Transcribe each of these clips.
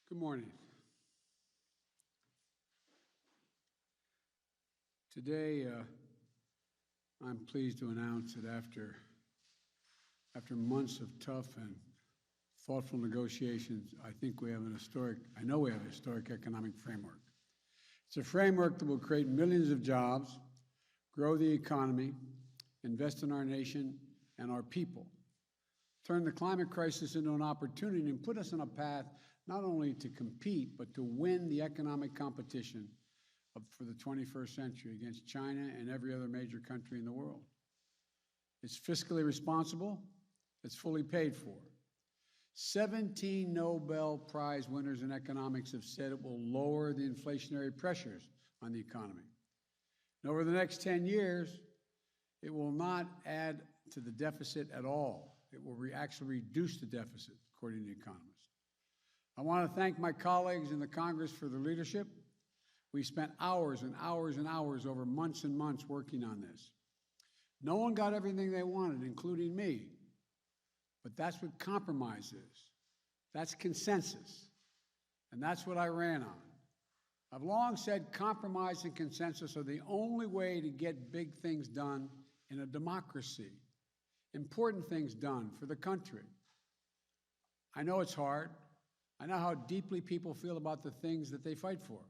Good morning. Today, I'm pleased to announce that after months of tough and thoughtful negotiations, I know we have a historic economic framework. It's a framework that will create millions of jobs, grow the economy, invest in our nation and our people, turn the climate crisis into an opportunity and put us on a path not only to compete, but to win the economic competition for the 21st century against China and every other major country in the world. It's fiscally responsible. It's fully paid for. 17 Nobel Prize winners in economics have said it will lower the inflationary pressures on the economy. And over the next 10 years, it will not add to the deficit at all. It will actually reduce the deficit, according to economists. I want to thank my colleagues in the Congress for their leadership. We spent hours and hours and hours over months and months working on this. No one got everything they wanted, including me. But that's what compromise is. That's consensus. And that's what I ran on. I've long said compromise and consensus are the only way to get big things done in a democracy, important things done for the country. I know it's hard. I know how deeply people feel about the things that they fight for.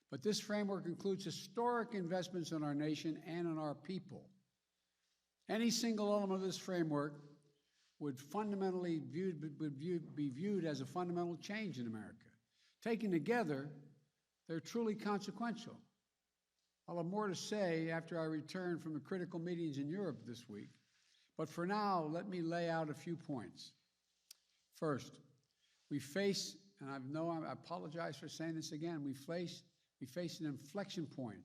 But this framework includes historic investments in our nation and in our people. Any single element of this framework would fundamentally be viewed as a fundamental change in America. Taken together, they're truly consequential. I'll have more to say after I return from the critical meetings in Europe this week. But for now, let me lay out a few points. First, we face, and I apologize for saying this again, we face an inflection point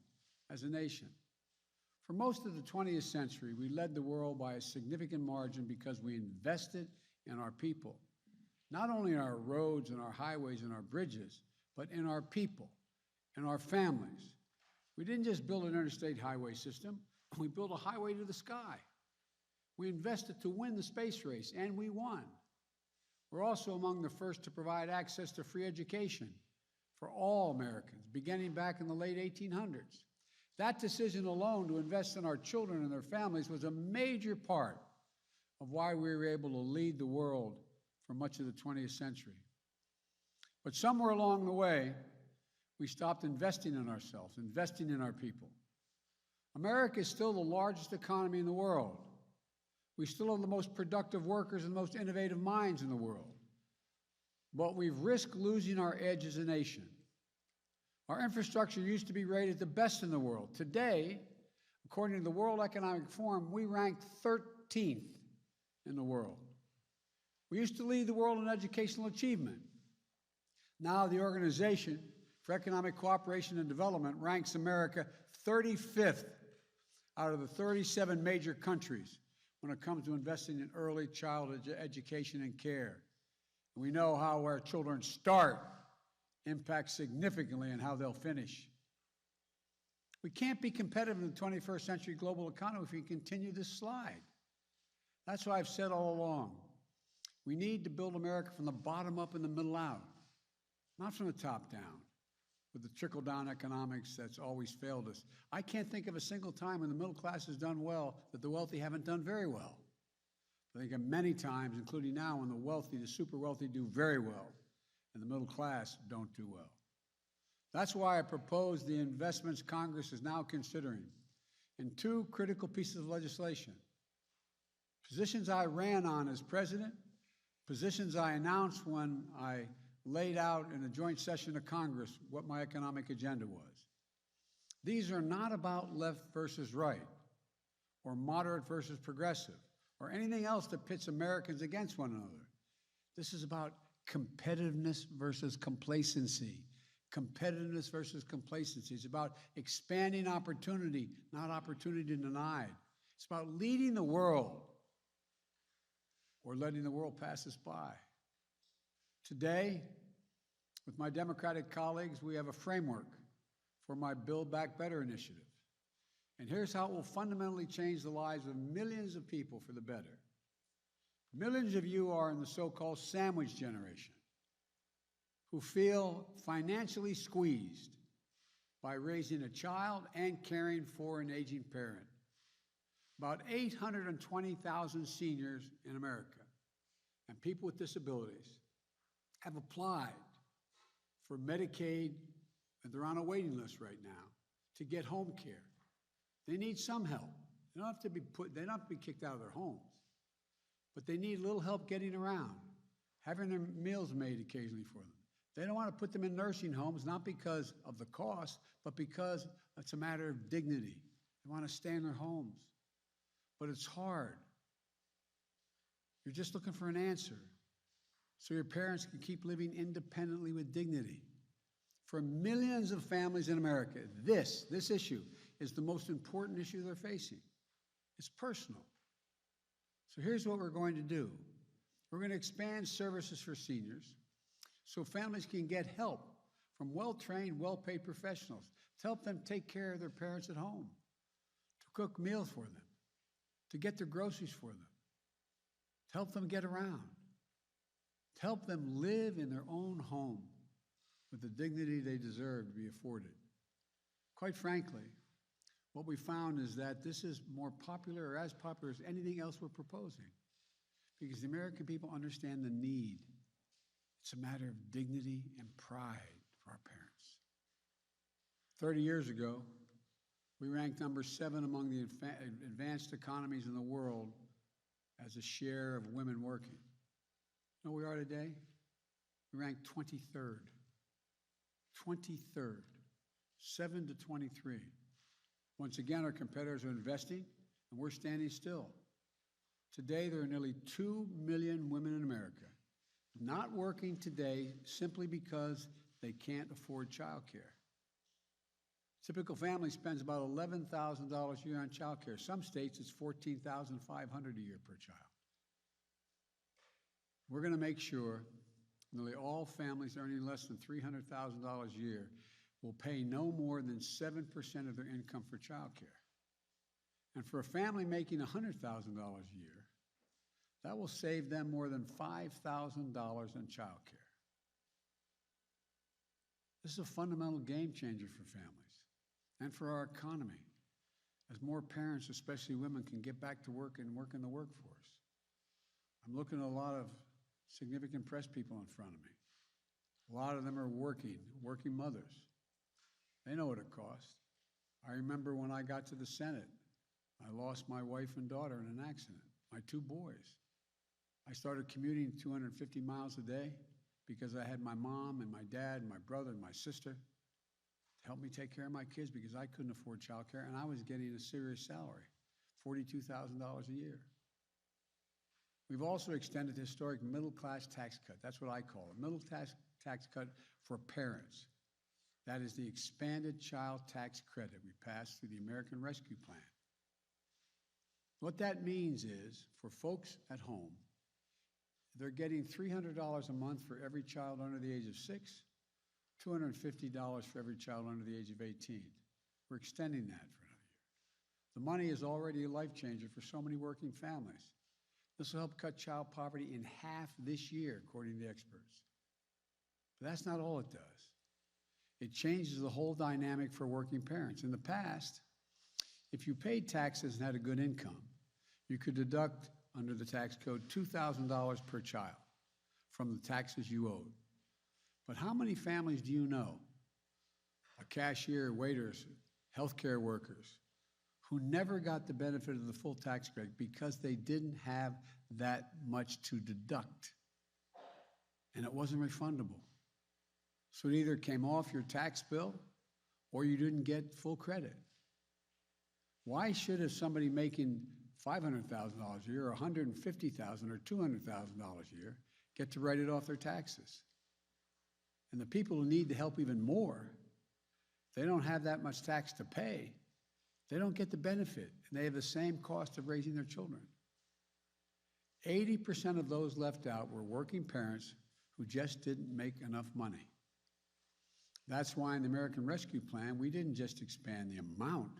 as a nation. For most of the 20th century, we led the world by a significant margin because we invested in our people, not only in our roads and our highways and our bridges, but in our people, in our families. We didn't just build an interstate highway system, we built a highway to the sky. We invested to win the space race, and we won. We're also among the first to provide access to free education for all Americans, beginning back in the late 1800s. That decision alone to invest in our children and their families was a major part of why we were able to lead the world for much of the 20th century. But somewhere along the way, we stopped investing in ourselves, investing in our people. America is still the largest economy in the world. We still have the most productive workers and the most innovative minds in the world. But we've risked losing our edge as a nation. Our infrastructure used to be rated the best in the world. Today, according to the World Economic Forum, we rank 13th in the world. We used to lead the world in educational achievement. Now the Organization for Economic Cooperation and Development ranks America 35th out of the 37 major countries when it comes to investing in early childhood education and care. We know how our children start impacts significantly on how they'll finish. We can't be competitive in the 21st century global economy if we continue this slide. That's why I've said all along, we need to build America from the bottom up and the middle out, not from the top down, with the trickle-down economics that's always failed us. I can't think of a single time when the middle class has done well that the wealthy haven't done very well. I think of many times, including now, when the wealthy, the super wealthy, do very well, and the middle class don't do well. That's why I propose the investments Congress is now considering in two critical pieces of legislation. Positions I ran on as president, positions I announced when I laid out in a joint session of Congress what my economic agenda was. These are not about left versus right, or moderate versus progressive, or anything else that pits Americans against one another. This is about competitiveness versus complacency. Competitiveness versus complacency. It's about expanding opportunity, not opportunity denied. It's about leading the world or letting the world pass us by. Today, with my Democratic colleagues, we have a framework for my Build Back Better initiative. And here's how it will fundamentally change the lives of millions of people for the better. Millions of you are in the so-called sandwich generation, who feel financially squeezed by raising a child and caring for an aging parent. About 820,000 seniors in America and people with disabilities have applied for Medicaid, and they're on a waiting list right now to get home care. They need some help. They don't have to be kicked out of their homes, but they need a little help getting around, having their meals made occasionally for them. They don't want to put them in nursing homes, not because of the cost, but because it's a matter of dignity. They want to stay in their homes. But it's hard. You're just looking for an answer so your parents can keep living independently with dignity. For millions of families in America, this issue is the most important issue they're facing. It's personal. So here's what we're going to do. We're going to expand services for seniors so families can get help from well-trained, well-paid professionals to help them take care of their parents at home, to cook meals for them, to get their groceries for them, to help them get around, to help them live in their own home with the dignity they deserve to be afforded. Quite frankly, what we found is that this is more popular or as popular as anything else we're proposing because the American people understand the need. It's a matter of dignity and pride for our parents. 30 years ago, we ranked number 7 among the advanced economies in the world as a share of women working. You know where we are today? We ranked 23rd. 23rd. 7 to 23. Once again, our competitors are investing, and we're standing still. Today, there are nearly 2 million women in America not working today simply because they can't afford childcare. Typical family spends about $11,000 a year on childcare. Some states, it's $14,500 a year per child. We're going to make sure nearly all families earning less than $300,000 a year will pay no more than 7% of their income for childcare. And for a family making $100,000 a year, that will save them more than $5,000 in childcare. This is a fundamental game changer for families and for our economy, as more parents, especially women, can get back to work and work in the workforce. I'm looking at a lot of significant press people in front of me. A lot of them are working mothers. They know what it costs. I remember when I got to the Senate, I lost my wife and daughter in an accident, my 2 boys. I started commuting 250 miles a day because I had my mom and my dad and my brother and my sister to help me take care of my kids because I couldn't afford childcare, and I was getting a serious salary, $42,000 a year. We've also extended the historic middle-class tax cut. That's what I call it, middle-class tax cut for parents. That is the expanded child tax credit we passed through the American Rescue Plan. What that means is, for folks at home, they're getting $300 a month for every child under the age of 6, $250 for every child under the age of 18. We're extending that for another year. The money is already a life changer for so many working families. This will help cut child poverty in half this year, according to the experts. But that's not all it does. It changes the whole dynamic for working parents. In the past, if you paid taxes and had a good income, you could deduct under the tax code $2,000 per child from the taxes you owed. But how many families do you know, a cashier, waiters, healthcare workers, who never got the benefit of the full tax credit because they didn't have that much to deduct, and it wasn't refundable? So it either came off your tax bill or you didn't get full credit. Why should somebody making $500,000 a year, or $150,000 or $200,000 a year get to write it off their taxes? And the people who need the help even more, they don't have that much tax to pay. They don't get the benefit, and they have the same cost of raising their children. 80% of those left out were working parents who just didn't make enough money. That's why in the American Rescue Plan, we didn't just expand the amount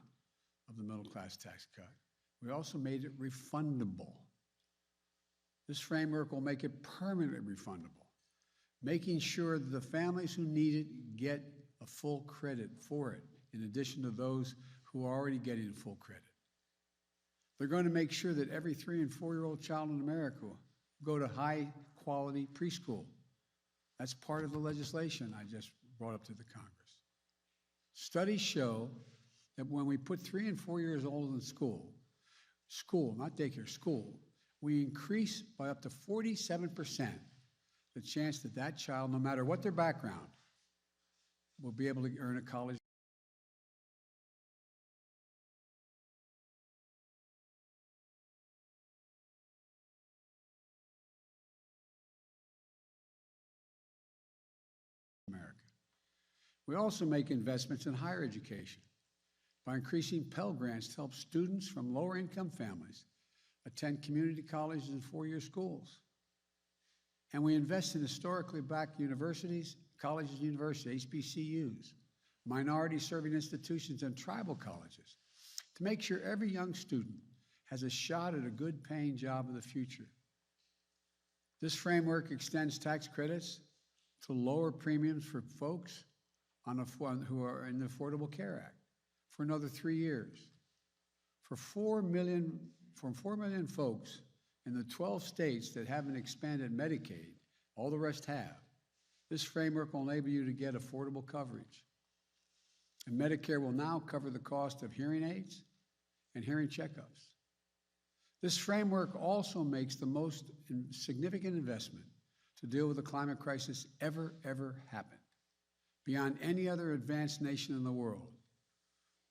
of the middle-class tax cut. We also made it refundable. This framework will make it permanently refundable, making sure that the families who need it get a full credit for it, in addition to those who are already getting full credit. They're going to make sure that every 3- and 4-year-old child in America will go to high-quality preschool. That's part of the legislation I just brought up to the Congress. Studies show that when we put 3 and 4 years old in school, not daycare, school, we increase by up to 47% the chance that that child, no matter what their background, will be able to earn a college. America. We also make investments in higher education by increasing Pell Grants to help students from lower income families attend community colleges and 4-year schools. And we invest in historically black universities, colleges and universities, HBCUs, minority serving institutions, and tribal colleges to make sure every young student has a shot at a good paying job in the future. This framework extends tax credits to lower premiums for folks who are in the Affordable Care Act for another 3 years. For 4 million folks in the 12 states that haven't expanded Medicaid, all the rest have, this framework will enable you to get affordable coverage. And Medicare will now cover the cost of hearing aids and hearing checkups. This framework also makes the most significant investment to deal with the climate crisis ever happened, beyond any other advanced nation in the world.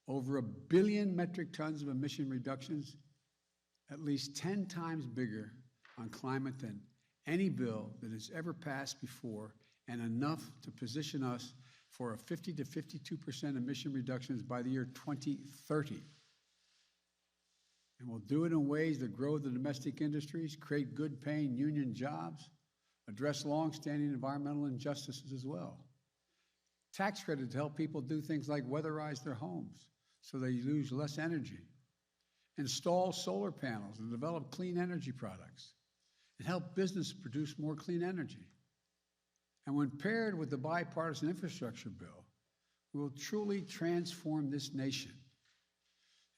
Over 1 billion metric tons of emission reductions, at least 10 times bigger on climate than any bill that has ever passed before, and enough to position us for a 50 to 52% emission reductions by the year 2030. And we'll do it in ways that grow the domestic industries, create good paying union jobs, address long-standing environmental injustices as well. Tax credit to help people do things like weatherize their homes so they use less energy, install solar panels and develop clean energy products, and help business produce more clean energy. And when paired with the bipartisan infrastructure bill, we will truly transform this nation.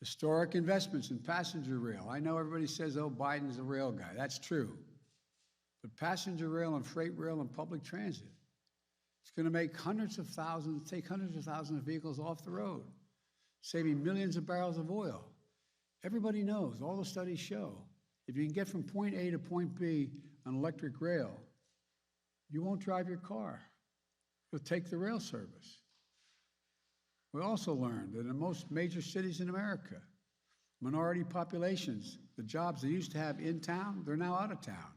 Historic investments in passenger rail. I know everybody says, oh, Biden's a rail guy. That's true. But passenger rail and freight rail and public transit, it's going to make hundreds of thousands of vehicles off the road, saving millions of barrels of oil. Everybody knows, all the studies show, if you can get from point A to point B on electric rail, you won't drive your car. You'll take the rail service. We also learned that in most major cities in America, minority populations, the jobs they used to have in town, they're now out of town.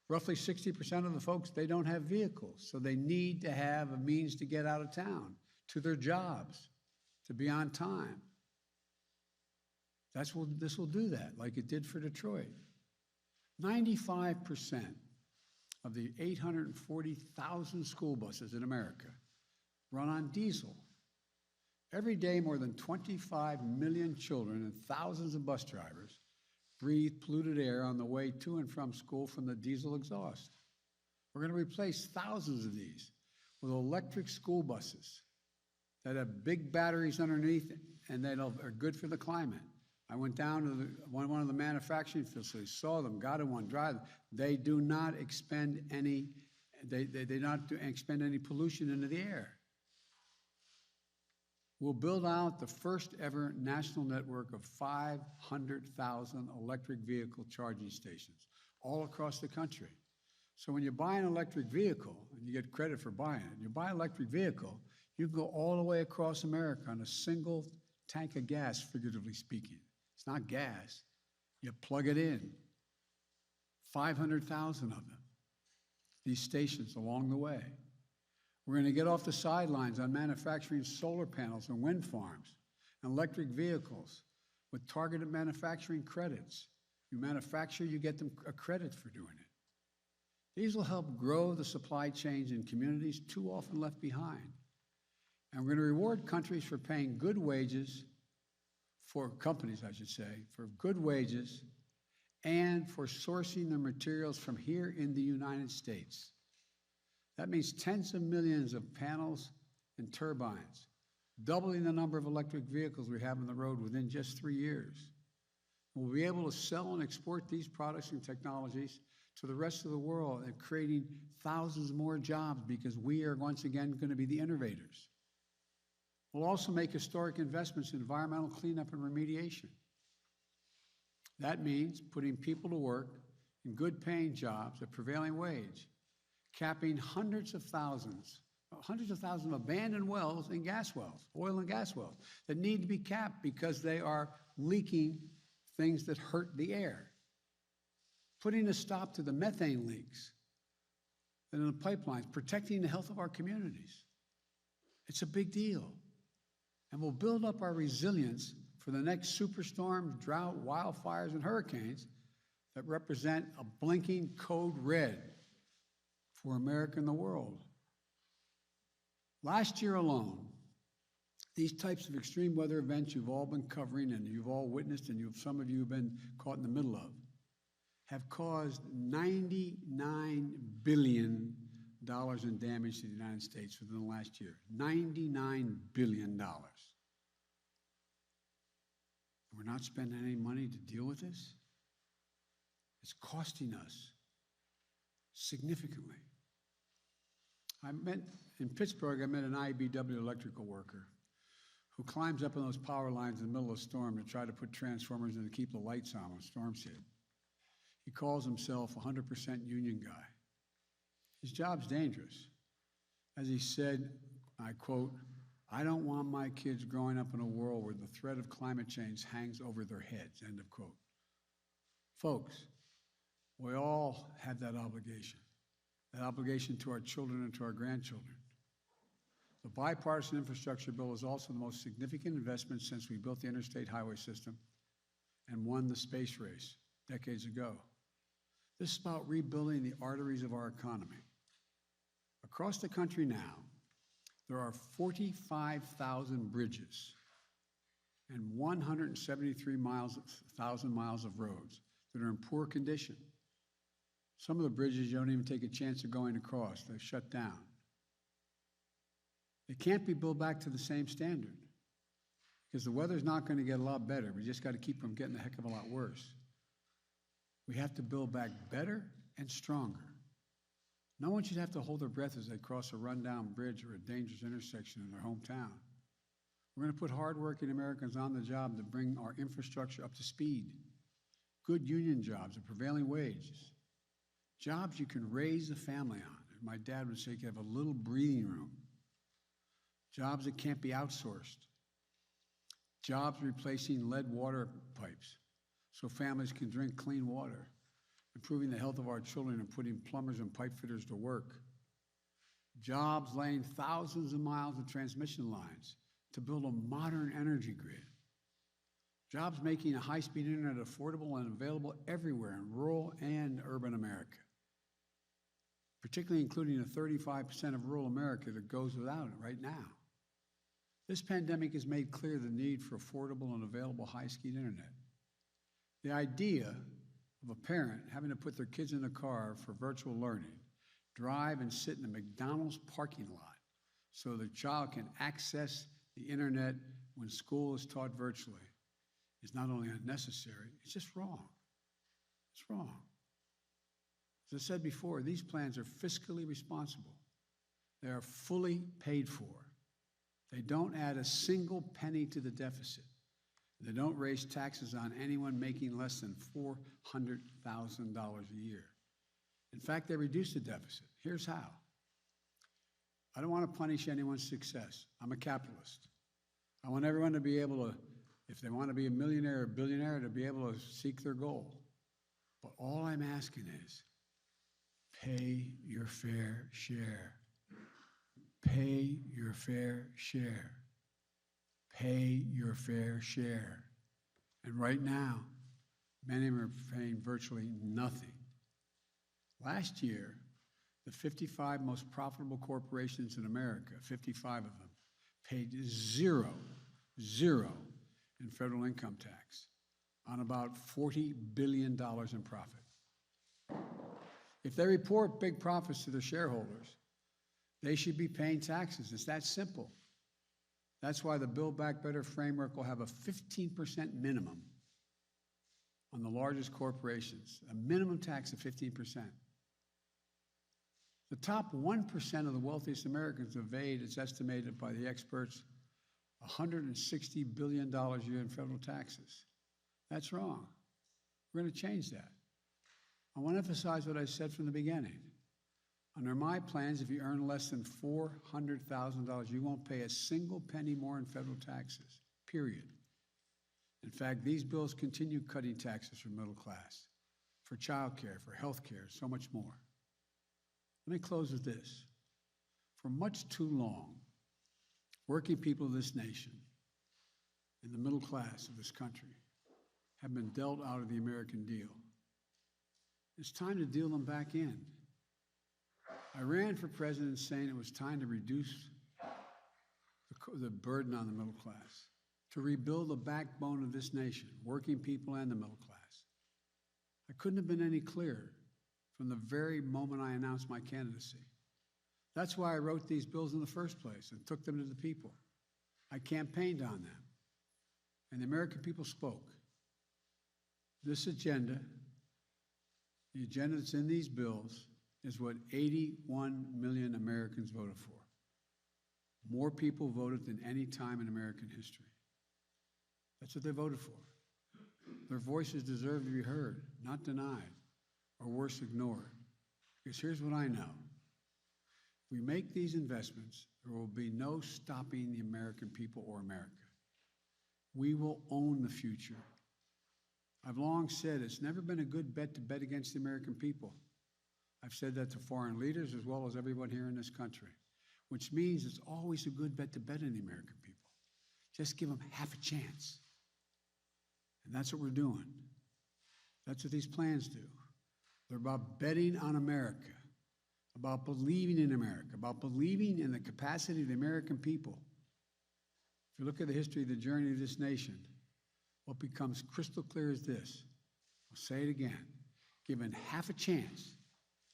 Roughly 60% of the folks, they don't have vehicles, so they need to have a means to get out of town, to their jobs, to be on time. This will do that, like it did for Detroit. 95% of the 840,000 school buses in America run on diesel. Every day, more than 25 million children and thousands of bus drivers breathe polluted air on the way to and from school from the diesel exhaust. We're going to replace thousands of these with electric school buses that have big batteries underneath and that are good for the climate. I went down to one of the manufacturing facilities, saw them, got in one, drive them. They do not expend any, expend any pollution into the air. We'll build out the first ever national network of 500,000 electric vehicle charging stations all across the country. So when you buy an electric vehicle, and you get credit for buying it, you buy an electric vehicle, you can go all the way across America on a single tank of gas, figuratively speaking. It's not gas. You plug it in. 500,000 of them, these stations along the way. We're going to get off the sidelines on manufacturing solar panels and wind farms and electric vehicles with targeted manufacturing credits. You manufacture, you get them a credit for doing it. These will help grow the supply chains in communities too often left behind. And we're going to reward countries for paying good wages, for companies, I should say, for good wages and for sourcing their materials from here in the United States. That means tens of millions of panels and turbines, doubling the number of electric vehicles we have on the road within just 3 years. We'll be able to sell and export these products and technologies to the rest of the world and creating thousands more jobs because we are once again going to be the innovators. We'll also make historic investments in environmental cleanup and remediation. That means putting people to work in good-paying jobs at prevailing wage, capping hundreds of thousands of abandoned wells and gas wells, oil and gas wells, that need to be capped because they are leaking things that hurt the air. Putting a stop to the methane leaks that are in the pipelines, protecting the health of our communities. It's a big deal. And we'll build up our resilience for the next superstorm, drought, wildfires, and hurricanes that represent a blinking code red for America and the world. Last year alone, these types of extreme weather events you've all been covering and you've all witnessed and some of you have been caught in the middle of, have caused $99 billion in damage to the United States within the last year. $99 billion. We're not spending any money to deal with this? It's costing us significantly. In Pittsburgh, I met an IBEW electrical worker who climbs up on those power lines in the middle of a storm to try to put transformers in to keep the lights on when storms hit. He calls himself a 100% union guy. His job's dangerous. As he said, I quote, "I don't want my kids growing up in a world where the threat of climate change hangs over their heads," end of quote. Folks, we all have that obligation to our children and to our grandchildren. The bipartisan infrastructure bill is also the most significant investment since we built the interstate highway system and won the space race decades ago. This is about rebuilding the arteries of our economy. Across the country now, there are 45,000 bridges and 173,000 miles of roads that are in poor condition. Some of the bridges you don't even take a chance of going across. They're shut down. They can't be built back to the same standard because the weather's not going to get a lot better. We just got to keep from getting a heck of a lot worse. We have to build back better and stronger. No one should have to hold their breath as they cross a rundown bridge or a dangerous intersection in their hometown. We're going to put hardworking Americans on the job to bring our infrastructure up to speed. Good union jobs at prevailing wages. Jobs you can raise a family on. My dad would say you have a little breathing room. Jobs that can't be outsourced. Jobs replacing lead water pipes so families can drink clean water. Improving the health of our children and putting plumbers and pipe fitters to work. Jobs laying thousands of miles of transmission lines to build a modern energy grid. Jobs making a high-speed internet affordable and available everywhere in rural and urban America, particularly including the 35% of rural America that goes without it right now. This pandemic has made clear the need for affordable and available high-speed internet. The idea of a parent having to put their kids in a car for virtual learning, drive and sit in a McDonald's parking lot so their child can access the internet when school is taught virtually is not only unnecessary, it's just wrong. It's wrong. As I said before, these plans are fiscally responsible. They are fully paid for. They don't add a single penny to the deficit. They don't raise taxes on anyone making less than $400,000 a year. In fact, they reduce the deficit. Here's how. I don't want to punish anyone's success. I'm a capitalist. I want everyone to be able to, if they want to be a millionaire or billionaire, to be able to seek their goal. But all I'm asking is, pay your fair share. Pay your fair share. Pay your fair share. And right now, many of them are paying virtually nothing. Last year, the 55 most profitable corporations in America, 55 of them, paid zero in federal income tax on about $40 billion in profit. If they report big profits to their shareholders, They should be paying taxes. It's that simple. That's why the Build Back Better framework will have a 15% minimum on the largest corporations, a minimum tax of 15%. The top 1% of the wealthiest Americans evade, it's estimated by the experts, $160 billion a year in federal taxes. That's wrong. We're going to change that. I want to emphasize what I said from the beginning. Under my plans, if you earn less than $400,000, you won't pay a single penny more in federal taxes, period. In fact, these bills continue cutting taxes for middle class, for childcare, for health care, so much more. Let me close with this. For much too long, working people of this nation and the middle class of this country have been dealt out of the American deal. It's time to deal them back in. I ran for president saying it was time to reduce the burden on the middle class, to rebuild the backbone of this nation, working people and the middle class. I couldn't have been any clearer from the very moment I announced my candidacy. That's why I wrote these bills in the first place and took them to the people. I campaigned on them, and the American people spoke. This agenda, the agenda that's in these bills, is what 81 million Americans voted for. More people voted than any time in American history. That's what they voted for. Their voices deserve to be heard, not denied, or worse, ignored. Because here's what I know. If we make these investments, there will be no stopping the American people or America. We will own the future. I've long said it's never been a good bet to bet against the American people. I've said that to foreign leaders as well as everyone here in this country, which means it's always a good bet to bet on the American people. Just give them half a chance. And that's what we're doing. That's what these plans do. They're about betting on America, about believing in America, about believing in the capacity of the American people. If you look at the history of the journey of this nation, what becomes crystal clear is this. I'll say it again. Given half a chance,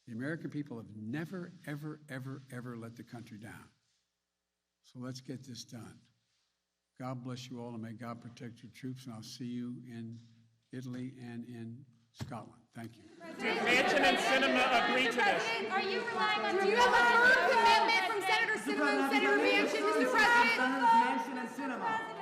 the American people have never, ever, ever, ever let the country down. So let's get this done. God bless you all, and may God protect your troops, and I'll see you in Italy and in Scotland. Thank you. Did Manchin and Sinema agree to this? Are you relying on? Do you have a firm commitment from Senator Sinema and Senator Manchin, Mr. President? Senators Manchin and Sinema.